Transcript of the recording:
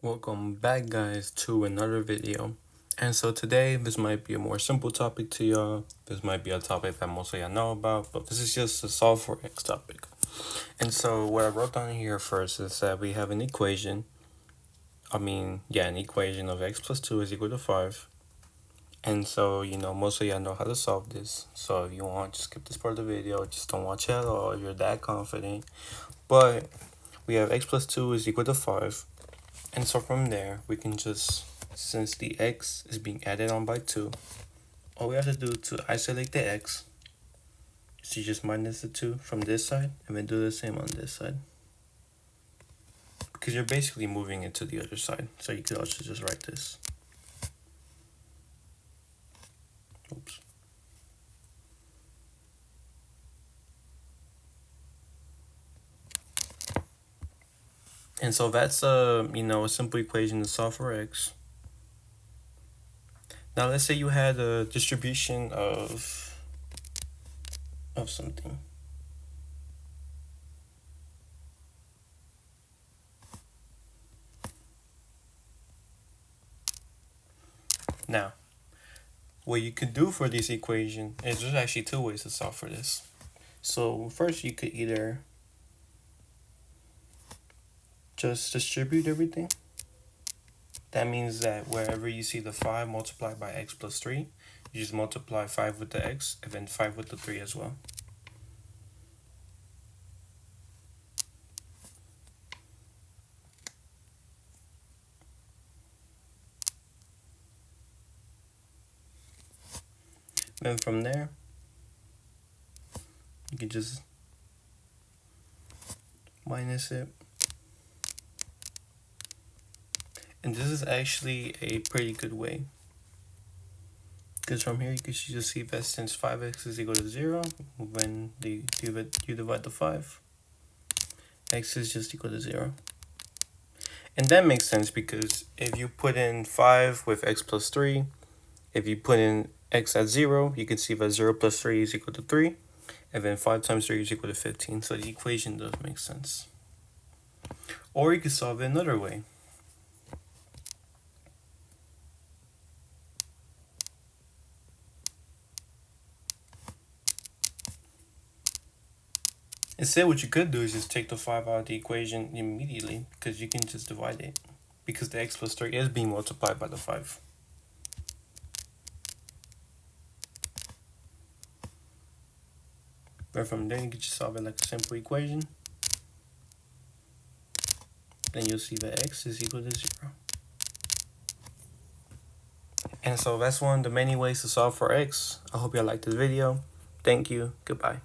Welcome back, guys, to another video. And so today this might be a more simple topic to y'all. This might be a topic that most of y'all know about, but this is just a solve for x topic. And so what I wrote down here first is that we have an equation. An equation of x plus 2 is equal to 5. And so, most of y'all know how to solve this. So if you want, just skip this part of the video. Just don't watch it at all if you're that confident. But we have x plus 2 is equal to 5. And so from there, we can just, since the x is being added on by 2, all we have to do to isolate the x is to just minus the 2 from this side, and then do the same on this side. Because you're basically moving it to the other side, so you could also just write this. Oops. And so that's a simple equation to solve for x. Now let's say you had a distribution of something. Now, what you could do for this equation is there's actually two ways to solve for this. So first, you could either just distribute everything. That means that wherever you see the 5 multiplied by x plus 3, you just multiply 5 with the x and then 5 with the 3 as well. Then from there, you can just minus it. And this is actually a pretty good way. Because from here, you can just see that since 5x is equal to 0, when you divide the 5, x is just equal to 0. And that makes sense because if you put in 5 with x plus 3, if you put in x at 0, you can see that 0 plus 3 is equal to 3, and then 5 times 3 is equal to 15. So the equation does make sense. Or you could solve it another way. Instead, what you could do is just take the 5 out of the equation immediately, because you can just divide it, because the x plus 3 is being multiplied by the 5. But from there, you can just solve it like a simple equation. Then you'll see that x is equal to 0. And so that's one of the many ways to solve for x. I hope y'all liked this video. Thank you. Goodbye.